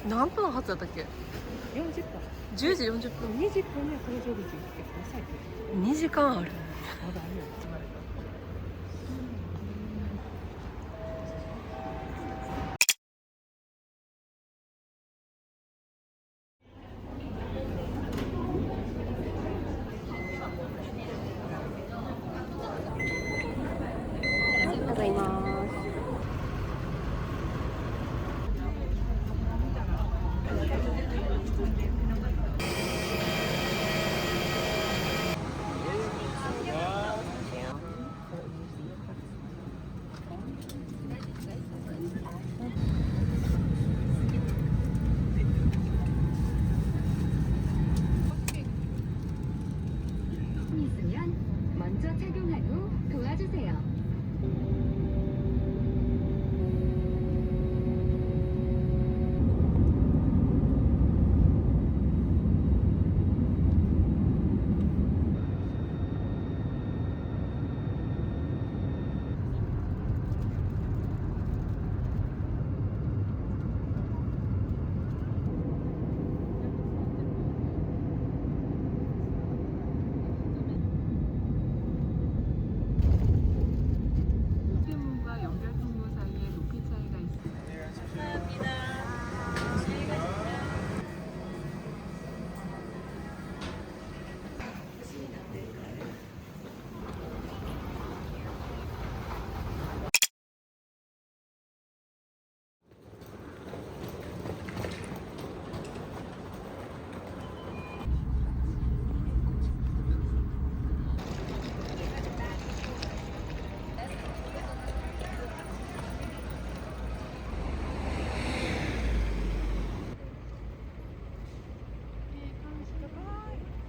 何分発だったっけ。40分。10時40分。20分には搭乗口行ってくださいって。2時間ある。まだあるよ。ありがとうございます。있으면 먼저 착용한 후 도와주세요. 우편문과 연결 통로 사이에 높이 차이가 있습니다.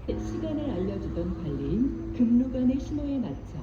시간을 알려주던 관리인 금루관의 신호에 맞춰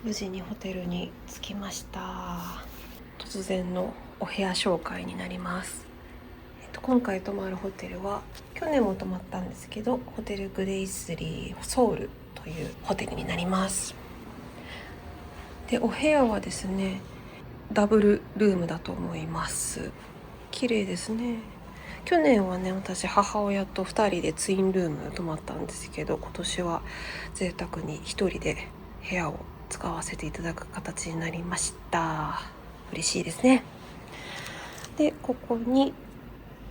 無事にホテルに着きました。突然のお部屋紹介になります。今回泊まるホテルは去年も泊まったんですけど、ホテルグレイスリーソウルというホテルになります。で、お部屋はですね、ダブルルームだと思います。綺麗ですね。去年はね、私母親と2人でツインルーム泊まったんですけど、今年は贅沢に1人で部屋を使わせていただく形になりました。嬉しいですね。で、ここに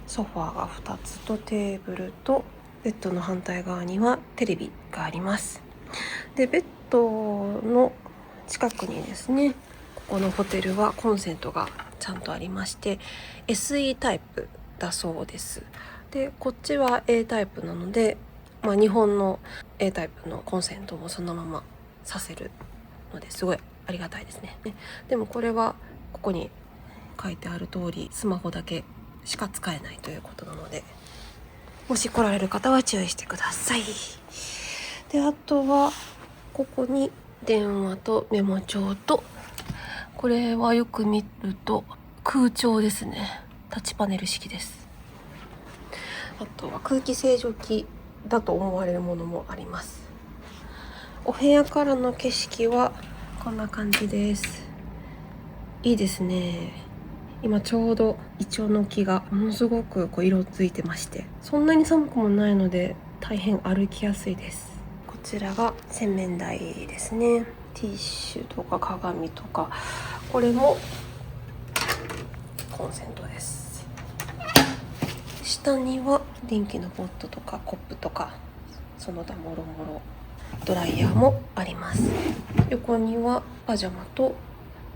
ソファーが2つとテーブルと、ベッドの反対側にはテレビがあります。で、ベッドの近くにですね、ここのホテルはコンセントがちゃんとありまして SE タイプだそうです。で、こっちは A タイプなので、日本の A タイプのコンセントもそのままさせるのですごいありがたいですね。でもこれはここに書いてある通りスマホだけしか使えないということなので、もし来られる方は注意してください。で、あとはここに電話とメモ帳と、これはよく見ると空調ですね。タッチパネル式です。あとは空気清浄機だと思われるものもあります。お部屋からの景色はこんな感じです。いいですね。今ちょうどイチョウの木がものすごく色づいてまして、そんなに寒くもないので大変歩きやすいです。こちらが洗面台ですね。ティッシュとか鏡とか、これもコンセントです。下には電気のポットとかコップとかその他もろもろ、ドライヤーもあります。横にはパジャマと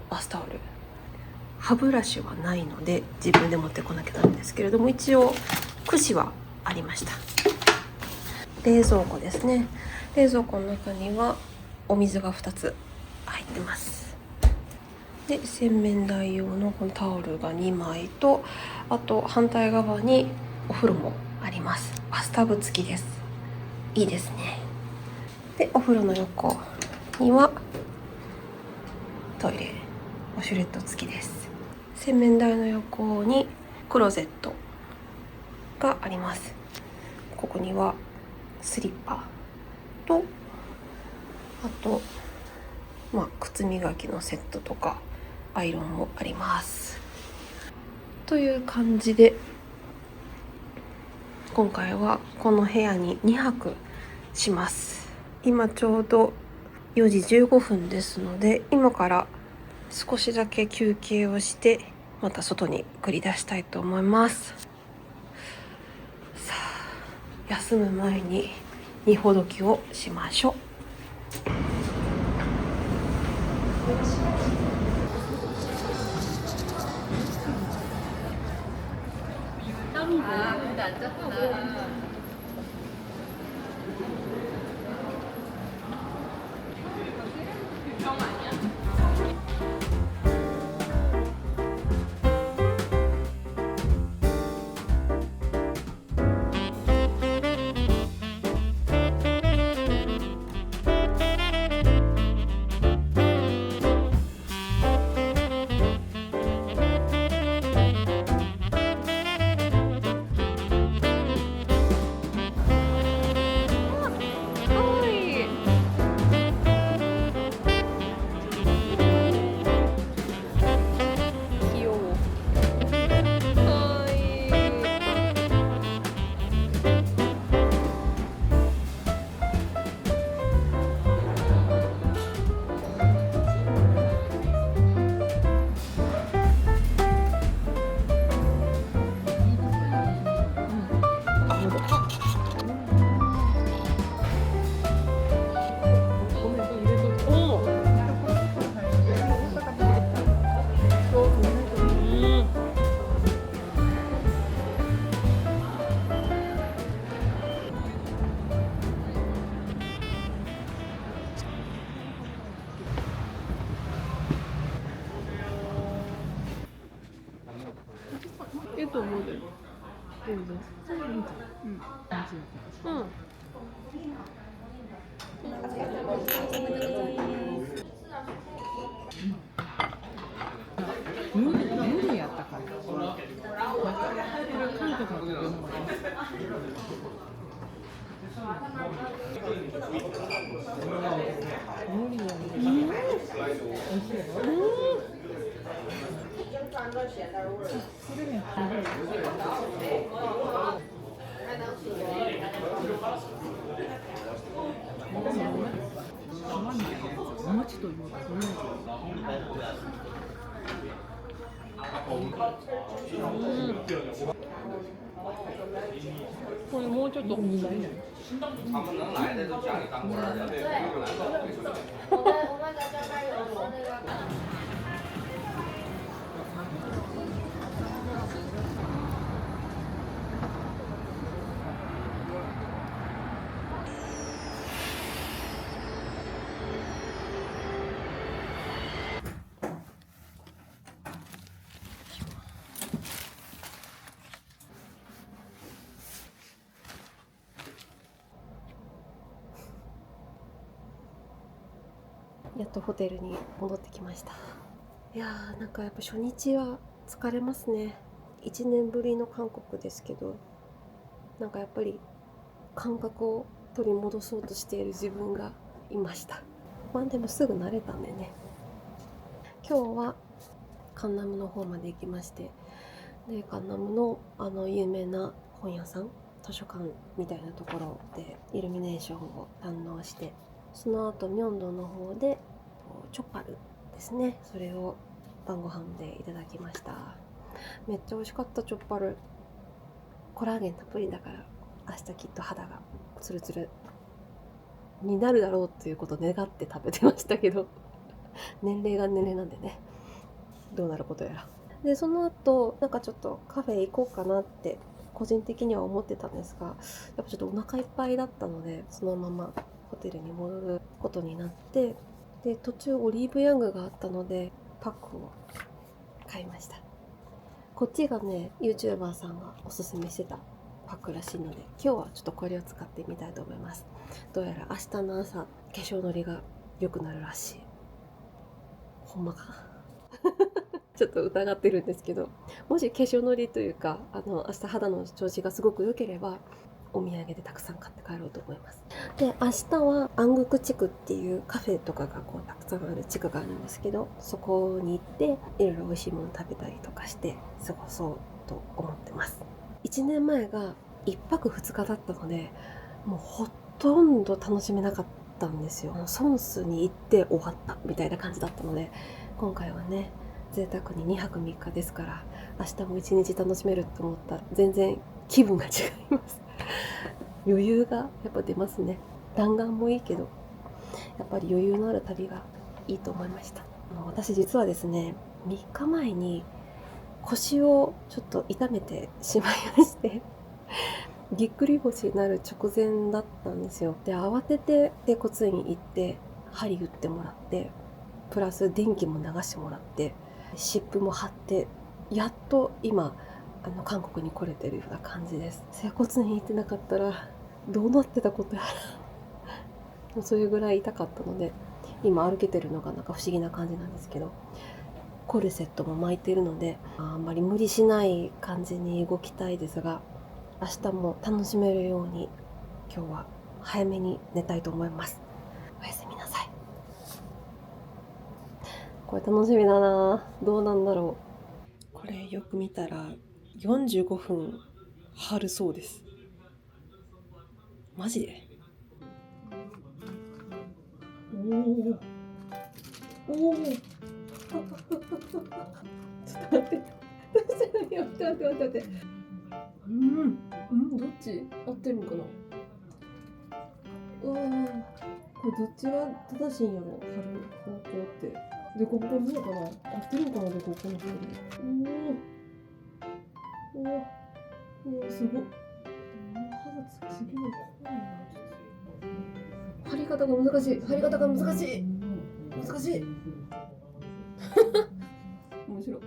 バスタオル、歯ブラシはないので自分で持ってこなきゃなんですけれども、一応櫛はありました。冷蔵庫ですね。冷蔵庫の中にはお水が2つ入ってます。で洗面台用のこのタオルが2枚と、あと反対側にお風呂もあります。バスタブ付きです。いいですね。でお風呂の横にはトイレ、ウォシュレット付きです。洗面台の横にクローゼットがあります。ここにはスリッパと、あと靴磨きのセットとかアイロンもありますという感じで、今回はこの部屋に2泊します。今ちょうど4時15分ですので、今から少しだけ休憩をしてまた外に繰り出したいと思います。さあ、休む前に荷ほどきをしましょう。と思うで。全然。それいいじゃん。うん。いいじゃん。無理やったから。なんかこれ韓国の食べ物。無理やね。美味しいよ。これね、お餅というか、これもうちょっとやっとホテルに戻ってきました。いやー、なんかやっぱ初日は疲れますね。1年ぶりの韓国ですけど、なんかやっぱり感覚を取り戻そうとしている自分がいました。まあでもすぐ慣れたんでね。今日はカンナムの方まで行きまして、でカンナムの有名な本屋さん、図書館みたいなところでイルミネーションを堪能して、その後ミョンドンの方でチョッパルですね、それを晩ご飯でいただきました。めっちゃ美味しかった。チョッパルコラーゲンたっぷりだから、明日きっと肌がツルツルになるだろうということを願って食べてましたけど年齢が年齢なんでね、どうなることやら。でその後なんかちょっとカフェ行こうかなって個人的には思ってたんですが、やっぱちょっとお腹いっぱいだったので、そのままホテルに戻ることになって、で途中オリーブヤングがあったのでパックを買いました。こっちがね YouTuber さんがおすすめしてたパックらしいので、今日はちょっとこれを使ってみたいと思います。どうやら明日の朝化粧のりが良くなるらしい。ほんまかちょっと疑ってるんですけど、もし化粧のりというか明日肌の調子がすごく良ければお土産でたくさん買って帰ろうと思います。で、明日は安国地区っていうカフェとかがこうたくさんある地区があるんですけど、そこに行っていろいろ美味しいもの食べたりとかして過ごそうと思ってます。1年前が1泊2日だったので、もうほとんど楽しめなかったんですよ。ソンスに行って終わったみたいな感じだったので、今回はね贅沢に2泊3日ですから、明日も1日楽しめると思ったら全然気分が違います余裕がやっぱ出ますね。弾丸もいいけどやっぱり余裕のある旅がいいと思いました。私実はですね、3日前に腰をちょっと痛めてしまいましてぎっくり腰になる直前だったんですよ。で、慌てて整骨院行って針打ってもらって、プラス電気も流してもらって、湿布も貼って、やっと今韓国に来れてるような感じです。整骨院行ってなかったらどうなってたことやらもうそれぐらい痛かったので、今歩けてるのがなんか不思議な感じなんですけど、コルセットも巻いてるのであんまり無理しない感じに動きたいですが、明日も楽しめるように今日は早めに寝たいと思います。おやすみなさい。これ楽しみだな。どうなんだろう。これよく見たら45分貼るそうです。マジで？おおちょっと待って待って。どっち合ってるのかな。これどっちが正しいんやろ。貼る方向ってで、ここ見ようかな。合ってるのかな。で、ここの方ですごっ。肌つきすぎるの怖いな。貼り方が難しい。難しい面白い。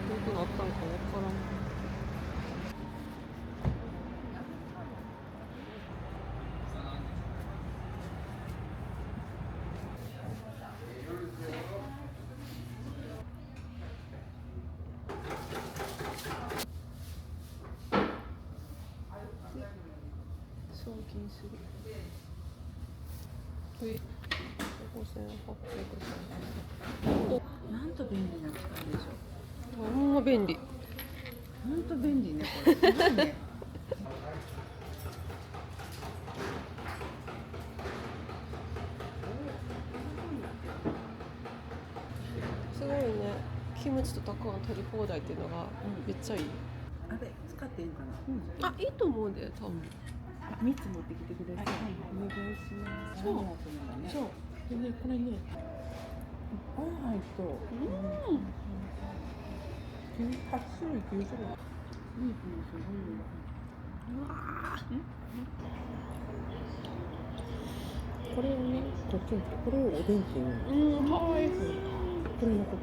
どこなったんかわからん。送金する。なんと便利な機械でしょ。ほんま便利。ほんと便利ね、これ。すごいね。すごいね。キムチとたくあん取り放題っていうのがめっちゃいい。あれ、使っていいかな。あ、いいと思うで、多分。3つ持ってきてください。お願いします。そう。そう。でね、これね。あんはいと。8種類、9種類。すごい。うわこれをね、こっちにこれをおでんっていうの。かわいい。これのこと。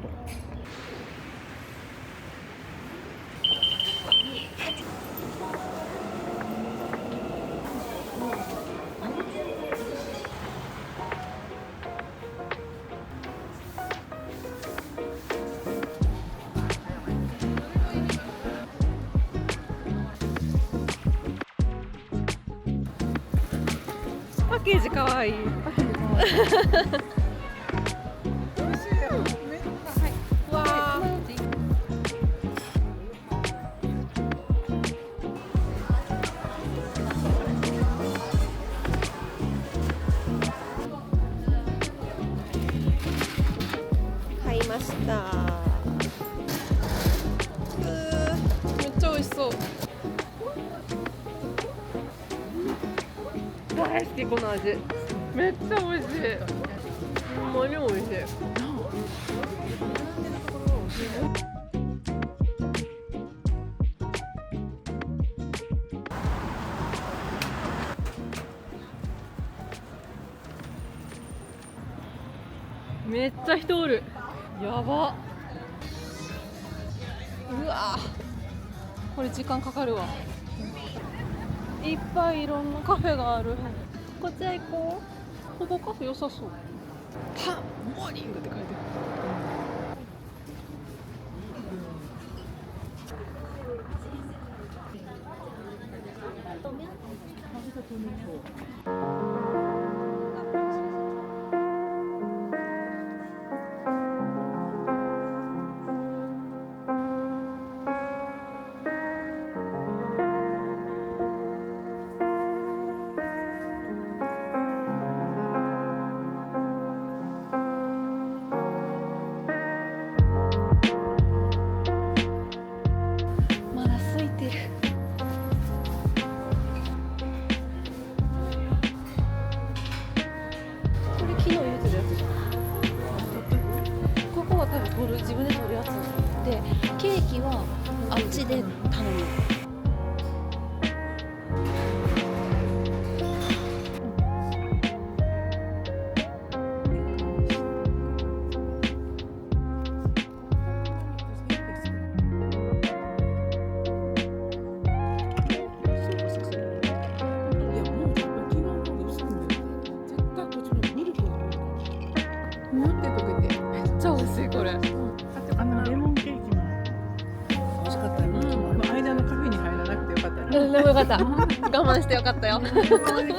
パッケージかわいい。わー。買いまました。めっちゃ美味しそう。大好きこの味。めっちゃ美味しい。ほんまに美味しい。めっちゃ人おる。やば。うわ、これ時間かかるわ。いっぱいいろんなカフェがある。こっち行こう。ここカフェ良さそう。パンモーニングって書いてある。まだ空いてる。これ昨日言ってたやつじゃん。ここは多分自分で取るやつで、ケーキはあっちで頼む。めっちゃ美味しいこれ。レモンケーキも美味しかったよ。間のカフェに入らなくてよかったね。でもよかった。我慢してよかったよ。よかったね。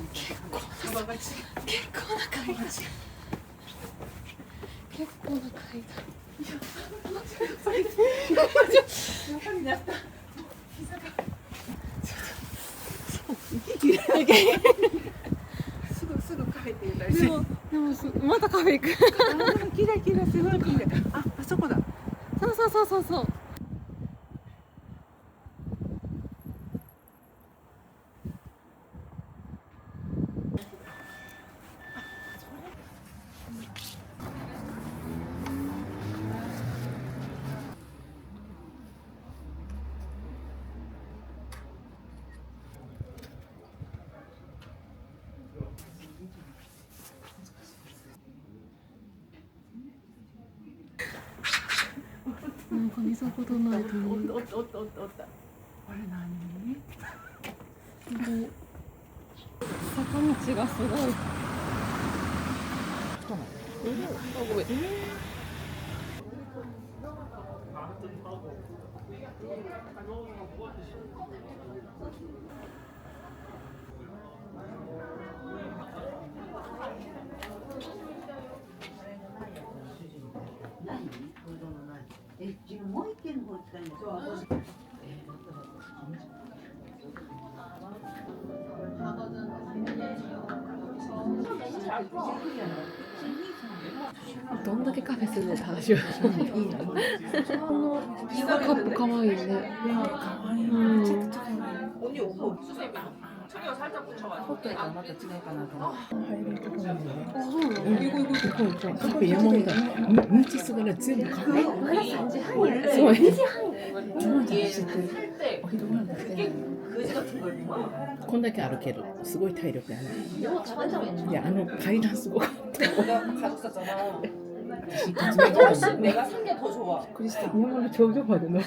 結構な階段。結構な階段。すぐカフェって言ったりして。でもまたカフェ行く。キラキラすごいカフェ。あそこだ。そう。なんか見たことないと思う。おった。これ何？坂道がすごい。あ、ごめん。自分もう一軒の方使います。どんだけカフェするのって話を。このカップ可愛いよね。ホットやからまた違うかなと思う。入るところなんでね。あ、そうなの？カフェ山本だ。道すがら全部カフェ。まだ3時半や。すごい。今じゃ知ってる。お昼ご飯食べてない。こんだけ歩ける。すごい体力やね。いや階段すごかった。내가 산 게 더 좋아.山の頂上までの。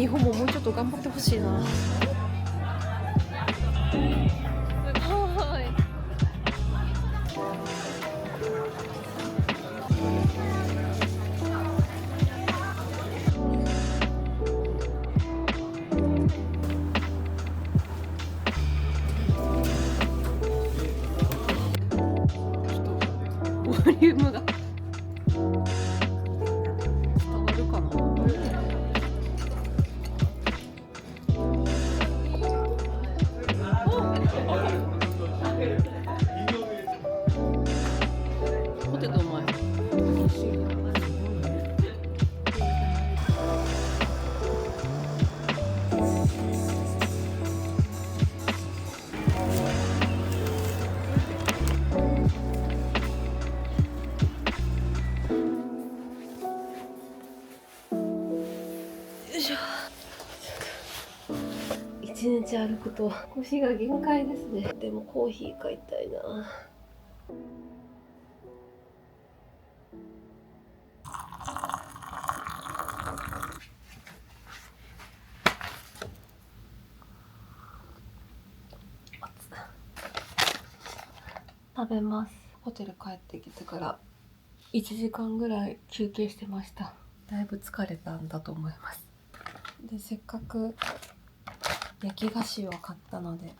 日本ももうちょっと頑張ってほしいな。すごい。ボリュームが伝わるかな。ポテトうまい。一日歩くと腰が限界ですね。でもコーヒー買いたいな。食べます。ホテル帰ってきてから1時間ぐらい休憩してました。だいぶ疲れたんだと思います。で、せっかく焼き菓子を買ったので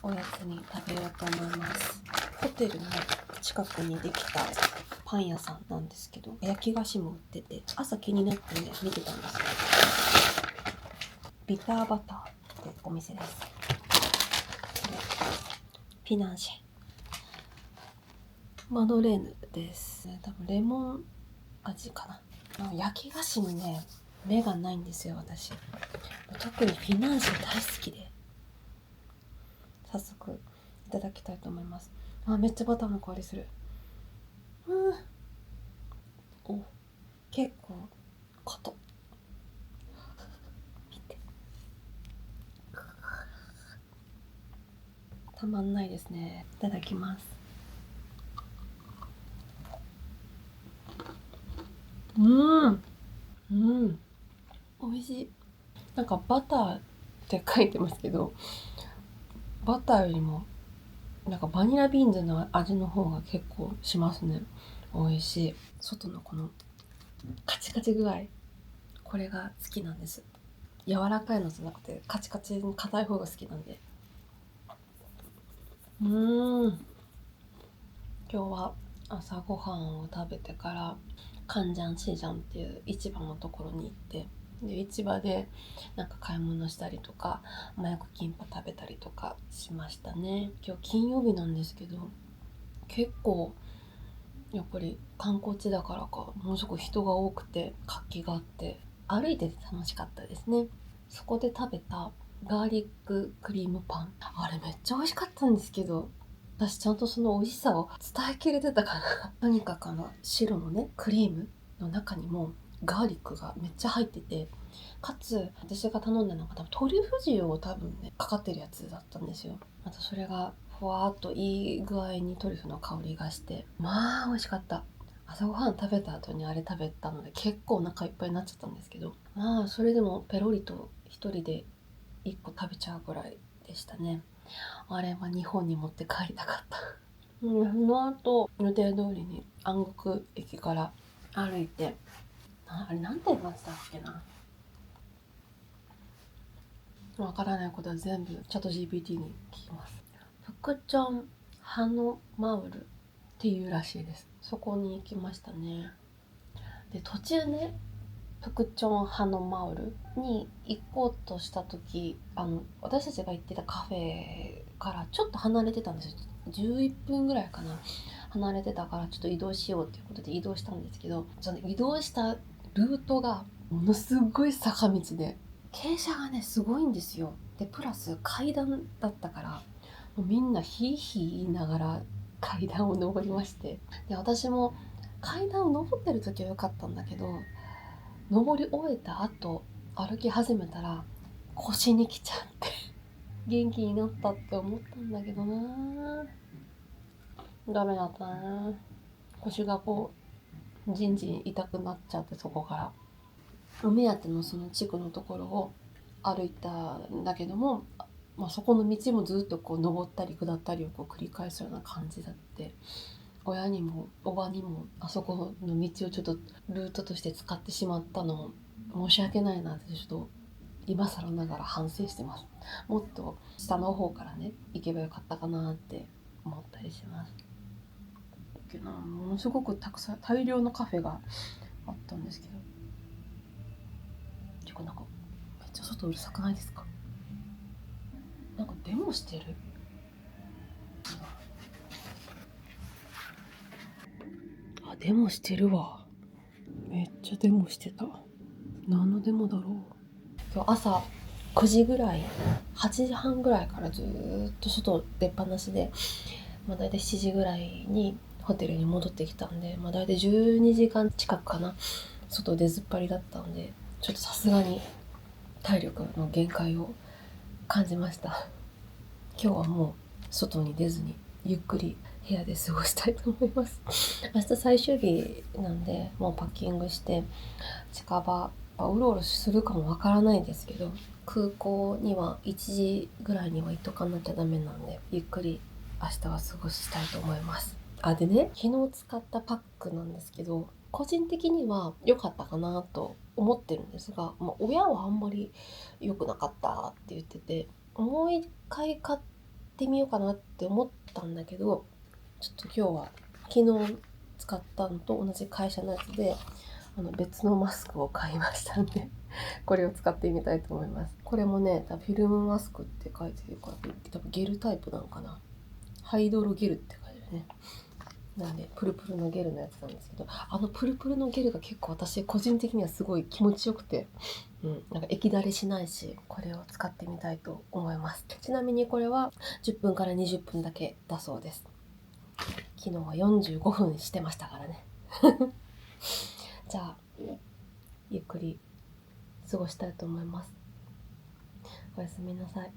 おやつに食べようと思います。ホテルの近くにできたパン屋さんなんですけど、焼き菓子も売ってて、朝気になってね見てたんですよ。ビターバターってお店です。ピナンシェマドレーヌです。多分レモン味かな。焼き菓子にね目がないんですよ私。特にフィナンシェ大好きで、早速いただきたいと思います。めっちゃバターの香りする。お、結構硬っ。見て、たまんないですね。いただきます。美味しい。なんかバターって書いてますけど、バターよりもなんかバニラビーンズの味の方が結構しますね。美味しい。外のこのカチカチ具合、これが好きなんです。柔らかいのじゃなくてカチカチに硬い方が好きなんで。今日は朝ごはんを食べてからカンジャンシジャンっていう市場のところに行って、で市場でなんか買い物したりとかマヨクキンパ食べたりとかしましたね。今日金曜日なんですけど、結構やっぱり観光地だからかものすごく人が多くて活気があって、歩いてて楽しかったですね。そこで食べたガーリッククリームパン、あれめっちゃ美味しかったんですけど、私ちゃんとその美味しさを伝えきれてたかな。とにかく白のねクリームの中にもガーリックがめっちゃ入ってて、かつ私が頼んだのが多分トリュフ塩を多分ねかかってるやつだったんですよ。またそれがふわーっといい具合にトリュフの香りがして、まあ美味しかった。朝ごはん食べた後にあれ食べたので結構お腹いっぱいになっちゃったんですけど、まあそれでもペロリと一人で1個食べちゃうぐらいでしたね。あれは日本に持って帰りたかったその後予定通りに安国駅から歩いて、あれなんて言いましたっけな、わからないことは全部チャット GPT に聞きます。プクチョンハノマウルっていうらしいです。そこに行きましたね。で途中ねプクチョンハノマウルに行こうとした時、私たちが行ってたカフェからちょっと離れてたんですよ。11分ぐらいかな離れてたから、ちょっと移動しようっていうことで移動したんですけど、その移動したルートがものすごい坂道で傾斜がねすごいんですよ。でプラス階段だったから、もうみんなヒーヒー言いながら階段を登りまして、で私も階段を登ってる時は良かったんだけど、登り終えた後歩き始めたら腰に来ちゃって元気になったって思ったんだけどな、ダメだったな。腰がこうじんじん痛くなっちゃって、そこからお目当てのその地区のところを歩いたんだけども、そこの道もずっとこう登ったり下ったりをこう繰り返すような感じだって、親にもおばにもあそこの道をちょっとルートとして使ってしまったのも申し訳ないなってちょっと今更ながら反省してます。もっと下の方からね行けばよかったかなって思ったりします。ものすごくたくさん大量のカフェがあったんですけど、なんかめっちゃ外うるさくないですか？なんかデモしてる。あ、デモしてるわ。めっちゃデモしてた。何のデモだろう。今日朝9時ぐらい、8時半ぐらいからずっと外出っ放しで、だいたい7時ぐらいにホテルに戻ってきたんで、だいたい12時間近くかな、外出ずっぱりだったんで、ちょっとさすがに体力の限界を感じました。今日はもう外に出ずにゆっくり部屋で過ごしたいと思います。明日最終日なんで、もうパッキングして近場うろうろするかもわからないんですけど、空港には1時ぐらいには行っとかなきゃダメなんで、ゆっくり明日は過ごしたいと思います。でね、昨日使ったパックなんですけど、個人的には良かったかなと思ってるんですが、親はあんまり良くなかったって言ってて、もう一回買ってみようかなって思ったんだけど、ちょっと今日は昨日使ったのと同じ会社のやつで別のマスクを買いましたんでこれを使ってみたいと思います。これもね、フィルムマスクって書いてるから多分ゲルタイプなのかな。ハイドロゲルって書いてるね。なんでプルプルのゲルのやつなんですけど、プルプルのゲルが結構私個人的にはすごい気持ちよくて、なんか液だれしないし、これを使ってみたいと思います。ちなみにこれは10分から20分だけだそうです。昨日は45分してましたからねじゃあゆっくり過ごしたいと思います。おやすみなさい。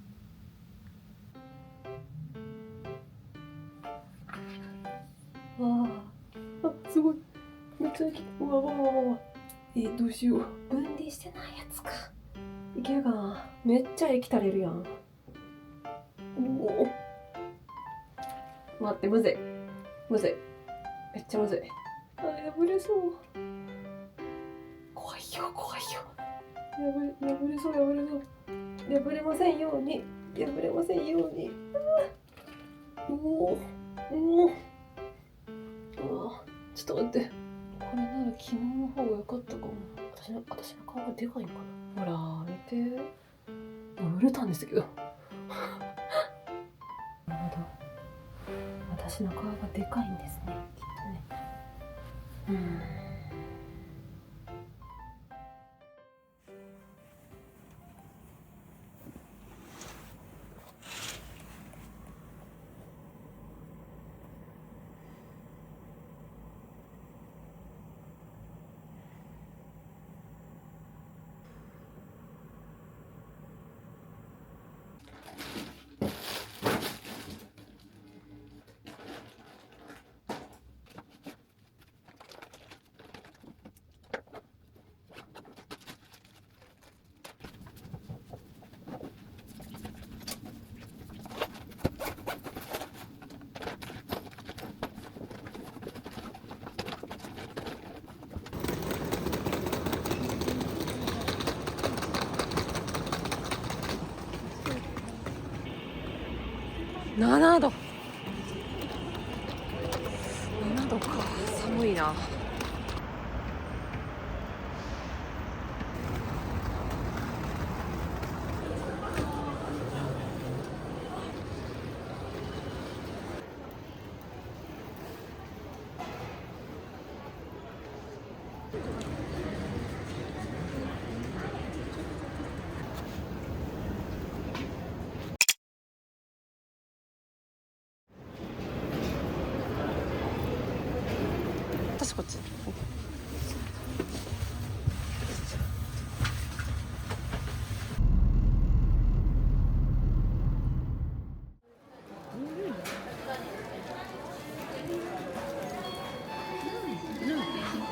すごい。めっちゃ生きてる。どうしよう。分離してないやつか。いけるかな。めっちゃ液垂れるやん。待って、むずい。めっちゃむずい。破れそう。怖いよ。破れそう。破れませんように。ちょっと待って。これなら昨日の方が良かったかも。私の顔がでかいのかな。ほら、見て。売れたんですけど。なるほど。私の顔がでかいんですね。きっとね。7度か。寒いな。私こっち。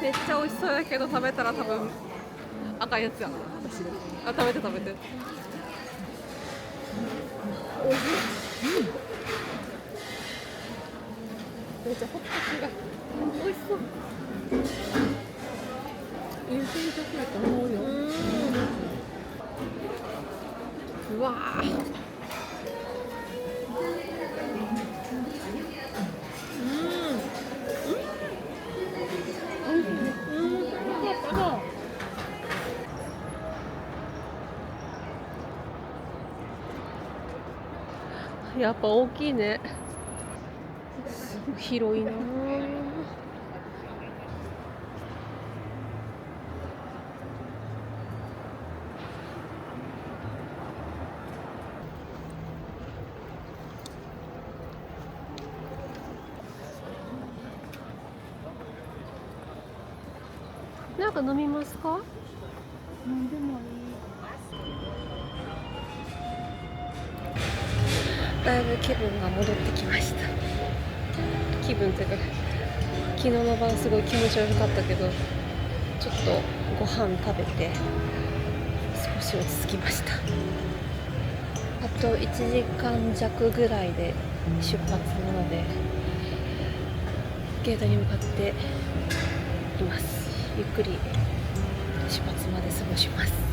めっちゃ美味しそうだけど食べたら多分あかいやつやな。私あ、食べて食べて。おいしい。めっちゃホットが美味しそう。いい選択やと思うよ。うわー。やっぱ大きいね。広いな。なんか飲みますか？なんでもいい。だいぶ気分が戻ってきました。気分というか、昨日の晩すごい気持ち悪かったけど、ちょっとご飯食べて少し落ち着きました。あと1時間弱ぐらいで出発なので、ゲートに向かっています。ゆっくり出発まで過ごします。